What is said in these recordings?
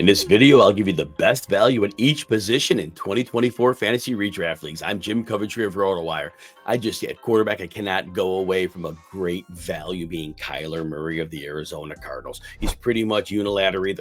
In this video, I'll give you the best value at each position in 2024 fantasy redraft leagues. I'm Jim Coventry of Rotowire. At quarterback, I cannot go away from a great value being Kyler Murray of the Arizona Cardinals. He's pretty much unilaterally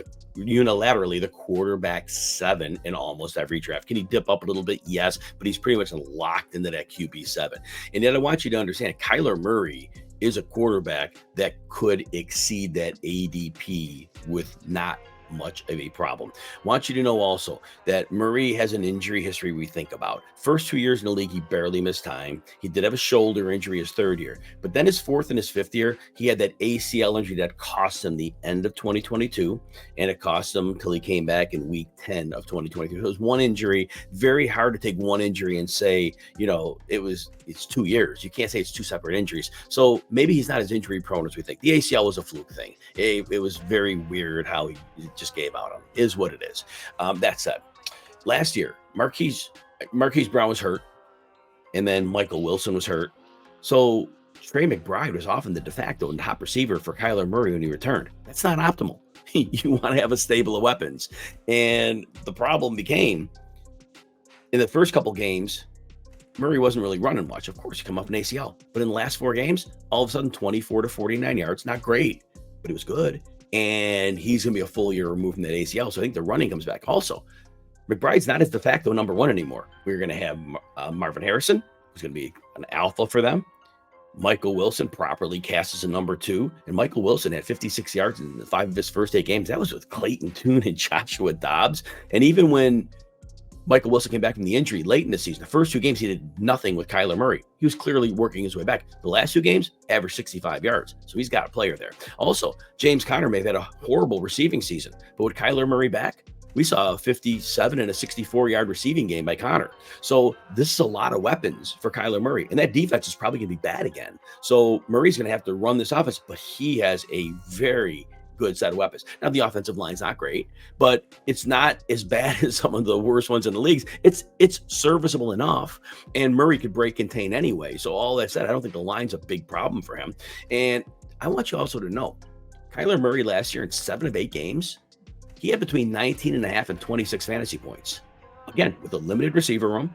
the quarterback 7 in almost every draft. Can he dip up a little bit? Yes, but he's pretty much locked into that QB 7. And then I want you to understand, Kyler Murray is a quarterback that could exceed that ADP with not much of a problem. Want you to know also that Murray has an injury history we think about. First 2 years in the league, he barely missed time. He did have a shoulder injury his third year, but then his fourth and his fifth year, he had that ACL injury that cost him the end of 2022, and it cost him till he came back in week 10 of 2022. So it was one injury. Very hard to take one injury and say, it's 2 years. You can't say it's two separate injuries. So maybe he's not as injury prone as we think. The ACL was a fluke thing. It was very weird how he just gave out on him, is what it is. That said, last year, Marquise Brown was hurt, and then Michael Wilson was hurt. So Trey McBride was often the de facto and top receiver for Kyler Murray when he returned. That's not optimal. You want to have a stable of weapons. And the problem became, in the first couple games, Murray wasn't really running much. Of course, he come up an ACL. But in the last 4 games, all of a sudden, 24 to 49 yards. Not great, but it was good. And he's going to be a full year removed from that ACL. So I think the running comes back. Also, McBride's not his de facto number 1 anymore. We're going to have Marvin Harrison, who's going to be an alpha for them. Michael Wilson properly cast as a number 2. And Michael Wilson had 56 yards in 5 of his first 8 games. That was with Clayton Tune and Joshua Dobbs. And even when Michael Wilson came back from the injury late in the season, the first 2 games, he did nothing with Kyler Murray. He was clearly working his way back. The last 2 games, averaged 65 yards. So he's got a player there. Also, James Conner may have had a horrible receiving season, but with Kyler Murray back, we saw a 57 and a 64-yard receiving game by Conner. So this is a lot of weapons for Kyler Murray. And that defense is probably going to be bad again. So Murray's going to have to run this offense, but he has a very good set of weapons. Now, the offensive line's not great, but it's not as bad as some of the worst ones in the leagues. It's serviceable enough, and Murray could break contain anyway. So all that said, I don't think the line's a big problem for him. And I want you also to know, Kyler Murray last year in 7 of 8 games, he had between 19.5 and 26 fantasy points. Again, with a limited receiver room,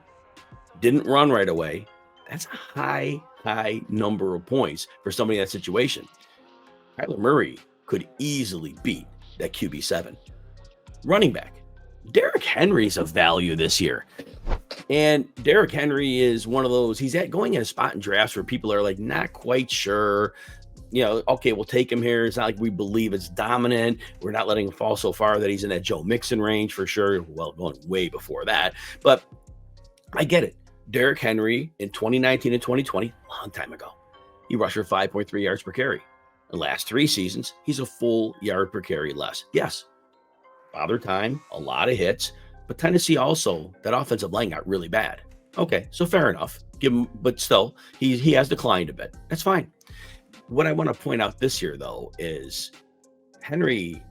didn't run right away. That's a high number of points for somebody in that situation. Kyler Murray could easily beat that QB 7. Running back, Derrick Henry's a value this year. And Derrick Henry is one of those, he's going in a spot in drafts where people are like not quite sure, okay, we'll take him here. It's not like we believe it's dominant. We're not letting him fall so far that he's in that Joe Mixon range for sure. Well, going way before that. But I get it. Derrick Henry in 2019 and 2020, long time ago, he rushed for 5.3 yards per carry. The last 3 seasons, he's a full yard per carry less. Yes, Father Time, a lot of hits, but Tennessee also, that offensive line got really bad. Okay, so fair enough. Give him, but still, he has declined a bit. That's fine. What I want to point out this year, though, is Henry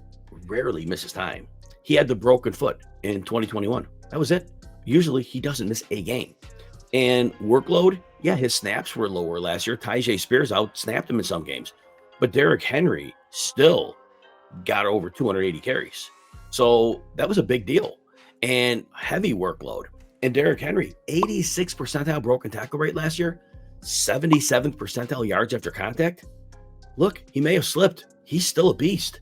rarely misses time. He had the broken foot in 2021. That was it. Usually, he doesn't miss a game. And workload, yeah, his snaps were lower last year. Tyjae Spears out-snapped him in some games. But Derrick Henry still got over 280 carries. So that was a big deal and heavy workload. And Derrick Henry, 86th percentile broken tackle rate last year, 77th percentile yards after contact. Look, he may have slipped. He's still a beast.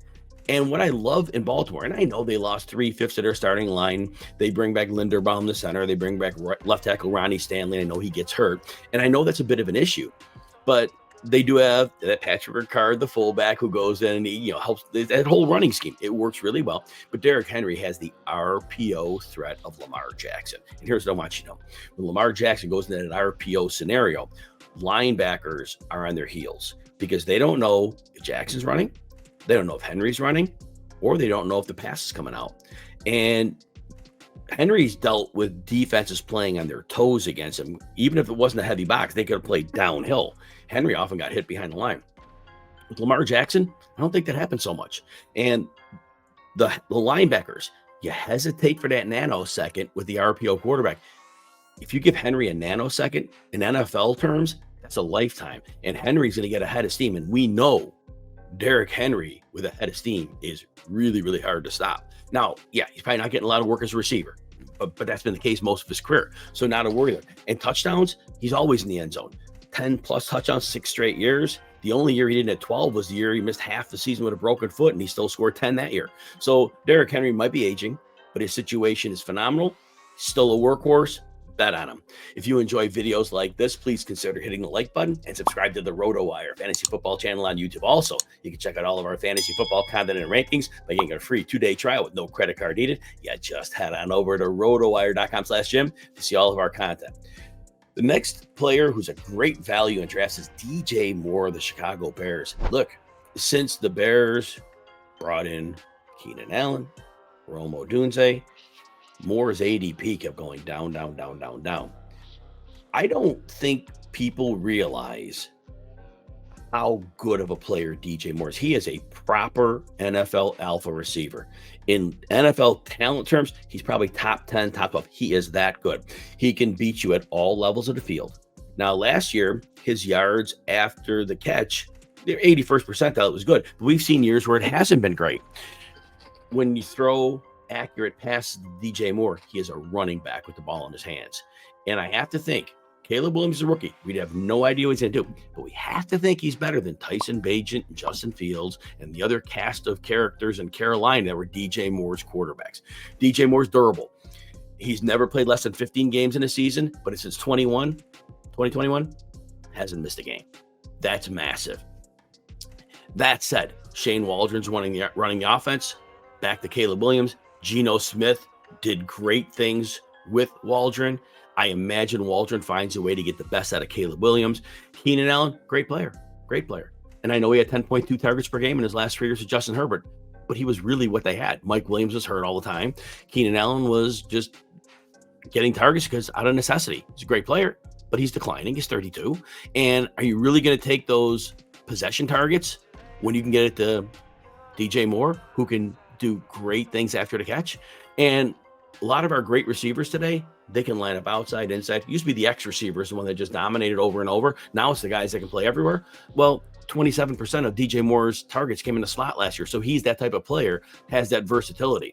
And what I love in Baltimore, and I know they lost 3/5 of their starting line. They bring back Linderbaum, the center. They bring back left tackle Ronnie Stanley. I know he gets hurt. And I know that's a bit of an issue. But they do have that Patrick Ricard, the fullback, who goes in and he helps that whole running scheme. It works really well. But Derrick Henry has the RPO threat of Lamar Jackson. And here's what I want you to know. When Lamar Jackson goes into that RPO scenario, linebackers are on their heels because they don't know if Jackson's running, they don't know if Henry's running, or they don't know if the pass is coming out. And Henry's dealt with defenses playing on their toes against him. Even if it wasn't a heavy box, they could have played downhill. Henry often got hit behind the line. With Lamar Jackson, I don't think that happens so much. And the linebackers, you hesitate for that nanosecond with the RPO quarterback. If you give Henry a nanosecond in NFL terms, that's a lifetime. And Henry's going to get ahead of steam. And we know Derrick Henry with a head of steam is really, really hard to stop. Now, yeah, he's probably not getting a lot of work as a receiver, but that's been the case most of his career. So not a worry there. And touchdowns, he's always in the end zone. 10 plus touchdowns, 6 straight years. The only year he didn't at 12 was the year he missed half the season with a broken foot, and he still scored 10 that year. So Derrick Henry might be aging, but his situation is phenomenal. Still a workhorse. Bet on him. If you enjoy videos like this, please consider hitting the like button and subscribe to the Rotowire Fantasy Football channel on YouTube. Also, you can check out all of our fantasy football content and rankings by getting a free 2-day trial with no credit card needed. Yeah, just head on over to rotowire.com/Jim to see all of our content. The next player who's a great value in drafts is DJ Moore of the Chicago Bears. Look, since the Bears brought in Keenan Allen, Rome Odunze, Moore's ADP kept going down, down, down, down, down. I don't think people realize how good of a player DJ Moore is. He is a proper NFL alpha receiver. In NFL talent terms, he's probably top 10, top 12. He is that good. He can beat you at all levels of the field. Now, last year, his yards after the catch, they're 81st percentile. It was good. But we've seen years where it hasn't been great. When you throw accurate passes to DJ Moore, he is a running back with the ball in his hands. And I have to think, Caleb Williams is a rookie. We'd have no idea what he's going to do. But we have to think he's better than Tyson Bagent and Justin Fields and the other cast of characters in Carolina that were DJ Moore's quarterbacks. DJ Moore's durable. He's never played less than 15 games in a season, but since 2021, hasn't missed a game. That's massive. That said, Shane Waldron's running the offense. Back to Caleb Williams. Geno Smith did great things with Waldron. I imagine Waldron finds a way to get the best out of Caleb Williams. Keenan Allen, great player. And I know he had 10.2 targets per game in his last 3 years with Justin Herbert, but he was really what they had. Mike Williams was hurt all the time. Keenan Allen was just getting targets because out of necessity. He's a great player, but he's declining. He's 32. And are you really going to take those possession targets when you can get it to DJ Moore, who can do great things after the catch? And a lot of our great receivers today, they can line up outside, inside. It used to be the X receivers, the one that just dominated over and over. Now it's the guys that can play everywhere. Well, 27% of DJ Moore's targets came in the slot last year. So he's that type of player, has that versatility.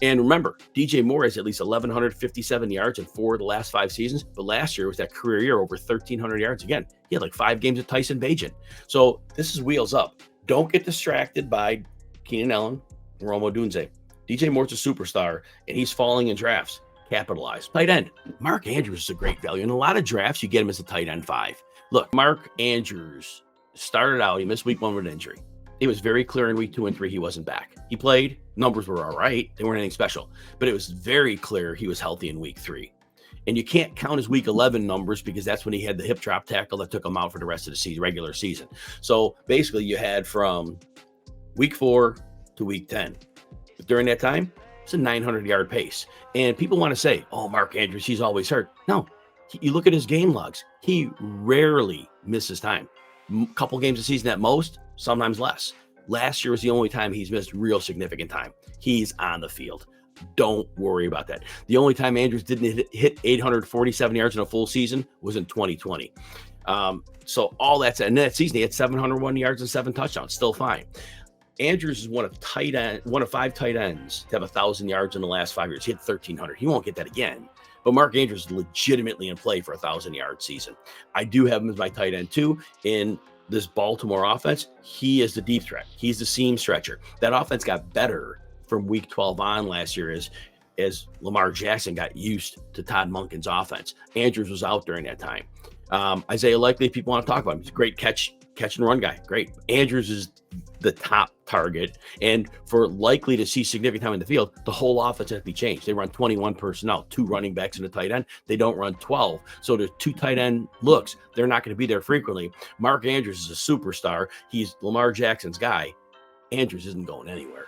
And remember, DJ Moore has at least 1,157 yards in 4 of the last 5 seasons. But last year was that career year, over 1,300 yards. Again, he had like 5 games with Tyson Bagent. So this is wheels up. Don't get distracted by Keenan Allen, Rome Odunze. DJ Moore's a superstar, and he's falling in drafts. Capitalize. Tight end. Mark Andrews is a great value. In a lot of drafts, you get him as a tight end 5. Look, Mark Andrews started out, he missed week 1 with an injury. It was very clear in week 2 and 3 he wasn't back. He played. Numbers were all right. They weren't anything special. But it was very clear he was healthy in week 3. And you can't count his week 11 numbers because that's when he had the hip drop tackle that took him out for the rest of the regular season. So basically you had from week 4 to week 10. But during that time, it's a 900-yard pace. And people want to say, oh, Mark Andrews, he's always hurt. No, you look at his game logs. He rarely misses time. Couple games a season at most, sometimes less. Last year was the only time he's missed real significant time. He's on the field. Don't worry about that. The only time Andrews didn't hit 847 yards in a full season was in 2020. So all that's, and that season he had 701 yards and 7 touchdowns, still fine. Andrews is one of 5 tight ends to have 1,000 yards in the last 5 years. He had 1,300. He won't get that again. But Mark Andrews is legitimately in play for a 1,000-yard season. I do have him as my tight end too. In this Baltimore offense, he is the deep threat. He's the seam stretcher. That offense got better from week 12 on last year as Lamar Jackson got used to Todd Monken's offense. Andrews was out during that time. Isaiah Likely, people want to talk about him. He's a great catch and run guy. Great. Andrews is the top target. And for Likely to see significant time in the field, the whole offense has to be changed. They run 21 personnel, 2 running backs and a tight end. They don't run 12. So the 2 tight end looks, they're not going to be there frequently. Mark Andrews is a superstar. He's Lamar Jackson's guy. Andrews isn't going anywhere.